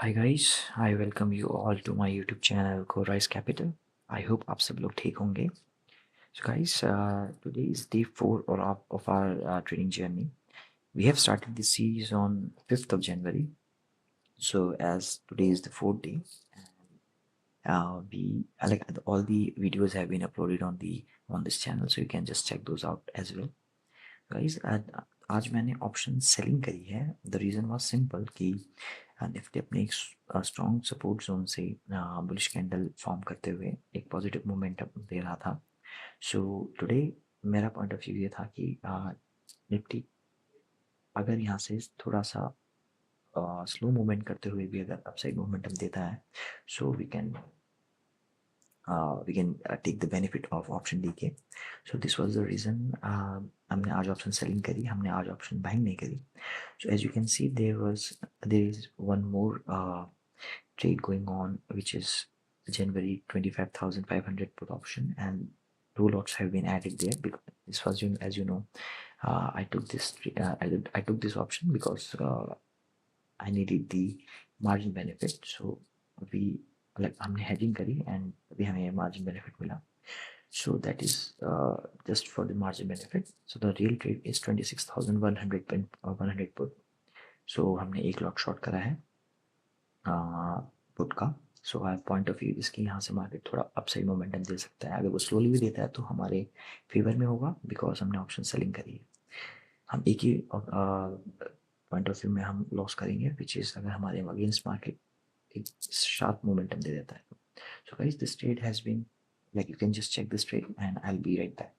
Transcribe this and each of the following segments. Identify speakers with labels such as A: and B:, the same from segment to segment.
A: Hi guys, I welcome you all to my YouTube channel CoreRise Capital. I hope आप सब लोग ठीक होंगे. So guys, today is day 4 of our trading journey. We have started this series on 5th of January. So as today is the 4th day, we like all the videos have been uploaded on this channel, so you can just check those out as well. Guys, आज मैंने option selling करी है. The reason was simple कि Nifty अपने एक strong support zone से bullish candle form करते हुए एक पॉजिटिव मोमेंटम दे रहा था. सो टुडे मेरा पॉइंट ऑफ व्यू ये था कि निफ्टी अगर यहाँ से थोड़ा सा स्लो मूवमेंट करते हुए भी अगर अपसाइड मोमेंटम देता है, सो we can take the benefit of option DK. So this was the reason हमने आज ऑप्शन सेलिंग करी, हमने आज ऑप्शन बाइंग नहीं करी. So as you can see, there is one more trade going on, which is January 25,500 put option, and 2 lots have been added there because this was, as you know, I took this option because I needed the margin benefit. So we हमने hedging करी and अभी हमें margin benefit मिला. So that is just for the margin benefit. So the real trade is 26,100 put. So हमने एक lot short करा है put का. सो आई पॉइंट ऑफ व्यू इसकी यहाँ से मार्केट थोड़ा अपसाइड मोमेंटम दे सकता है. अगर वो स्लोली भी देता है तो हमारे फेवर में होगा बिकॉज हमने ऑप्शन सेलिंग करी है. हम एक ही पॉइंट ऑफ व्यू में हम लॉस करेंगे, विच इज़ अगर हमारे अगेंस्ट मार्केट एक शार्प मोमेंटम दे देता है. So guys, this trade has been like you can just check this trade and I'll be right back.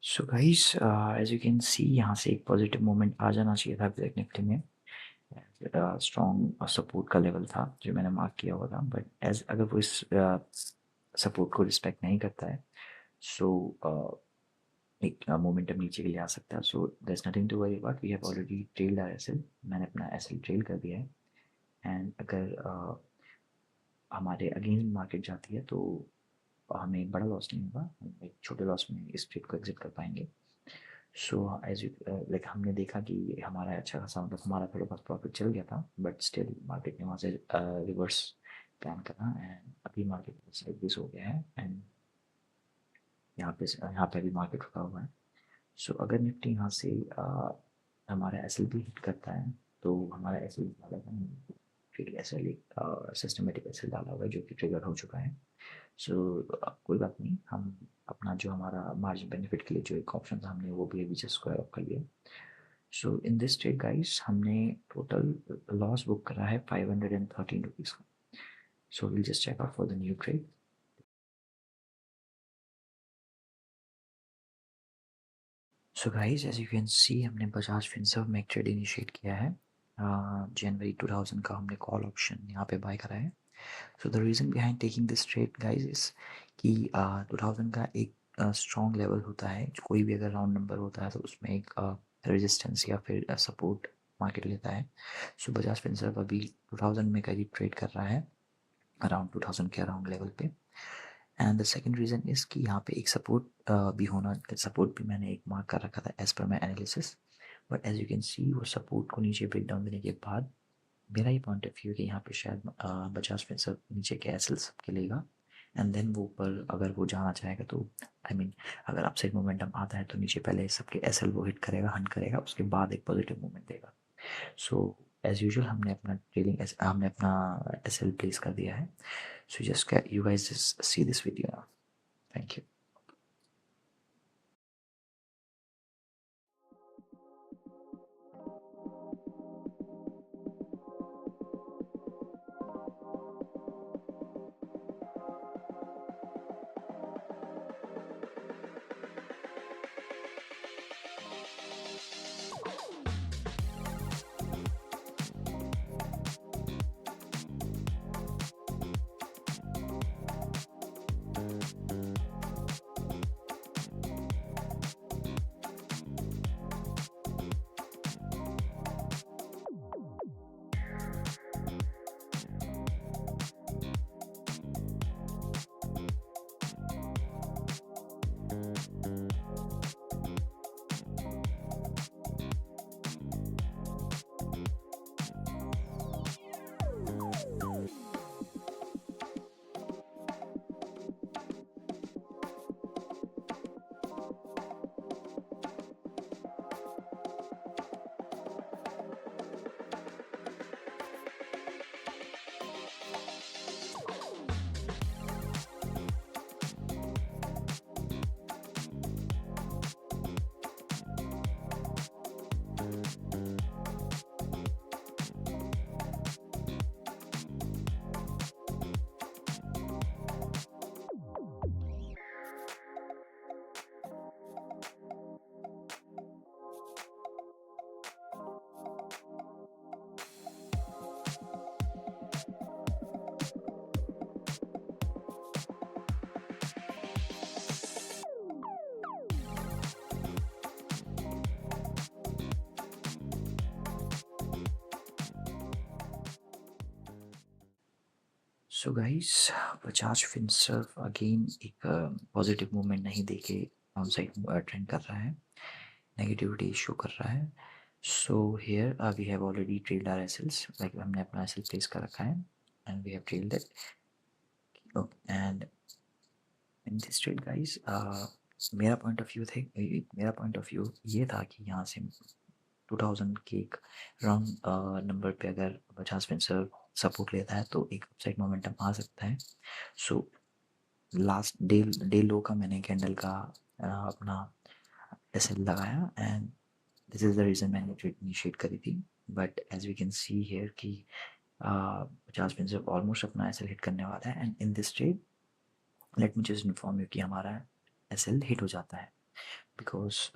A: So guys, as you can see यहाँ से एक पॉजिटिव मोमेंट आ जाना चाहिए था ब्लैक निफ्टी में. स्ट्रॉन्ग सपोर्ट का लेवल था जो मैंने मार्क किया हुआ था, बट एज अगर वो इस सपोर्ट को रिस्पेक्ट नहीं करता है, सो एक मोमेंटम नीचे के लिए आ सकता है. So there is nothing to worry about. We have already trailed our SL. मैंने अपना एसएल ट्रेल कर दिया है. एंड अगर हमारे अगेंस्ट मार्केट जाती है तो हमें बड़ा लॉस नहीं होगा, हम एक छोटे लॉस में इस ट्रेड को एग्जिट कर पाएंगे. सो एज यू लाइक हमने देखा कि हमारा अच्छा खासा मतलब हमारा थोड़ा बहुत प्रॉफिट चल गया था, बट स्टिल मार्केट ने वहाँ से रिवर्स प्लान करा एंड अभी मार्केट लाइक दिस हो गया है. एंड यहाँ पे भी मार्केट रुका हुआ है. सो अगर निफ्टी यहाँ से हमारा एस एल भी हिट करता है तो हमारा एस एल फिर एस एल एक सिस्टमेटिक एस एल डाला हुआ है जो कि ट्रिगर हो चुका है. सो कोई बात नहीं, हम अपना जो हमारा मार्जिन बेनिफिट के लिए जो एक ऑप्शन था हमने वो भी अभी जस्ट स्क्वायर ऑफ कर लिया. सो इन दिस ट्रेड गाइस हमने टोटल लॉस बुक करा है 513 रुपीज़ का. So we'll just check out for the new trade. So guys, as you can see, हमने बजाज फिनसर्व में एक ट्रेड इनिशिएट किया है. जनवरी 2000 का हमने कॉल ऑप्शन यहाँ पे बाय करा है. So the reason behind taking this trade guys is कि 2000 का एक स्ट्रॉन्ग लेवल होता है. कोई भी अगर राउंड नंबर होता है तो उसमें एक रेजिस्टेंस या फिर सपोर्ट मार्केट लेता है. सो बजाज फिनसर्व अभी 2000 में करीब ट्रेड कर रहा है, अराउंड 2000 के अराउंड लेवल पे. And the second reason is कि यहाँ पे एक सपोर्ट भी होना, सपोर्ट भी मैंने एक मार्क कर रखा था as per my analysis. But as you can see वो सपोर्ट को नीचे ब्रेक डाउन देने के बाद मेरा ये पॉइंट ऑफ व्यू है कि यहाँ पे शायद बजाज फिनसर्व नीचे के एस एल सबके लेगा. एंड देन वो ऊपर अगर वो जाना चाहेगा तो आई मीन अगर अपसाइड मोमेंटम आता है तो नीचे पहले सबके एस एल वो हिट करेगा, हंट करेगा, उसके बाद एक पॉजिटिव मूवमेंट देगा. सो एज यूजुअल हमने अपना हमने अपना एस एल प्लेस कर दिया है. So just you guys just see this video now. Thank you. So guys, Bajaj Finserv again एक पॉजिटिव मूवमेंट नहीं देके डाउनसाइड ट्रेंड कर रहा है, नेगेटिविटी शो कर रहा है. So here we have already trailed our SLs, like हमने अपना एसएल प्लेस कर रखा है and we have trailed that. And in this trade guys मेरा पॉइंट ऑफ व्यू ये था कि यहाँ से 2000 के एक राउंड नंबर पे अगर बजाज फिनसर्व सपोर्ट लेता है तो एक अपसाइड मोमेंटम आ सकता है. सो लास्ट डे लो का मैंने कैंडल का अपना एसएल लगाया and this is the reason मैंने ट्रेड इनिशिएट करी थी. But as we can see here कि बजाज फिनसर्व ऑलमोस्ट अपना एसएल हिट करने वाला है. And in this trade let me just inform you कि हमारा एसएल हिट हो जाता है because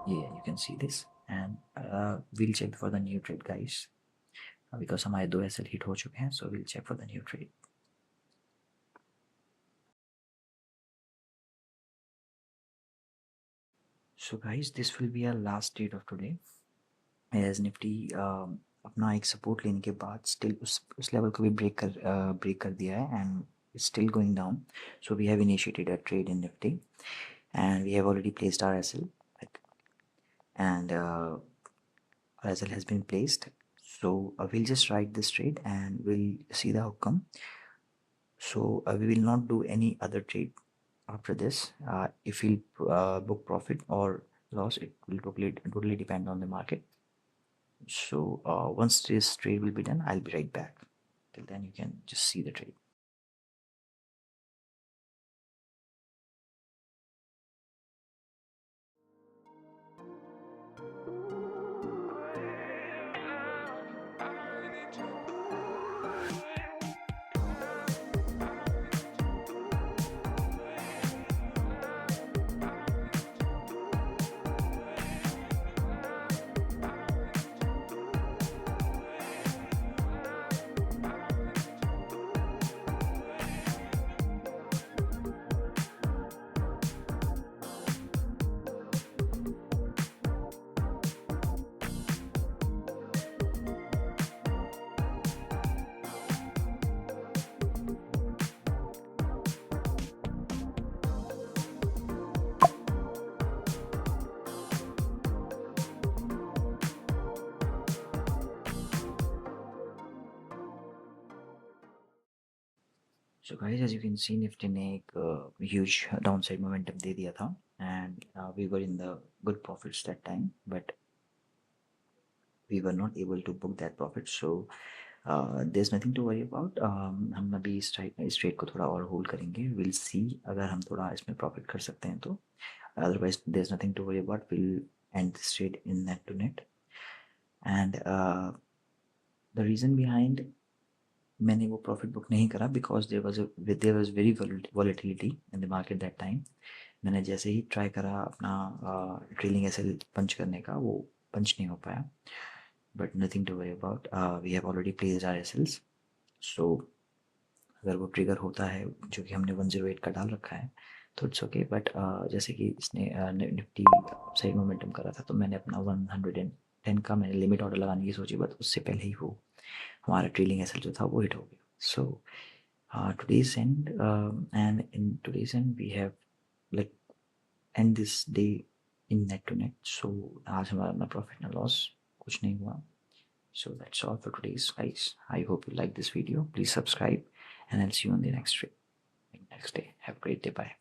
A: you can see this and we'll check for the new trade guys because हमारे 2 एसएल हिट हो चुके हैं. So we'll check for the new trade. So guys, this will be our last trade of today. As Nifty अपना एक support लेने के बाद still उस लेवल को भी ब्रेक कर दिया है and still going down. So we have initiated a trade in Nifty and we have already placed our SL, and our SL has been placed. So we'll just write this trade and we'll see the outcome. So we will not do any other trade after this. If we book profit or loss, it will totally depend on the market. So once this trade will be done, I'll be right back. Till then you can just see the trade. So guys as you can see Nifty ने एक huge downside momentum दे दिया था and we were in the good profits that time but we were not able to book that profit, so there's nothing to worry about. हम अभी इस trade को थोड़ा और होल्ड करेंगे, विल सी अगर हम थोड़ा इसमें प्रॉफिट कर सकते हैं तो, otherwise there's nothing to worry about. We'll end this trade in net to net. And the reason behind मैंने वो प्रॉफिट बुक नहीं करा because there was very volatility in the market that time. मैंने जैसे ही ट्राई करा अपना trailing SL पंच करने का, वो पंच नहीं हो पाया. But nothing to worry about, we have already placed our SLs. So अगर वो ट्रिगर होता है जो कि हमने 108 का डाल रखा है तो इट्स ओके. बट जैसे कि इसने निफ्टी साइड मोमेंटम करा था तो मैंने अपना 110 का मैंने लिमिट ऑर्डर लगाने की सोची, बट उससे पहले ही वो हमारा ट्रेलिंग एसएल जो था वो हिट हो गया. सो today's end, and in today's end we have like end this day in net to net. So आज हमारा ना प्रॉफिट ना लॉस कुछ नहीं हुआ. So that's all for today's guys. I hope you like this video. Please subscribe and I'll see you on the next day. Have a great day. Bye.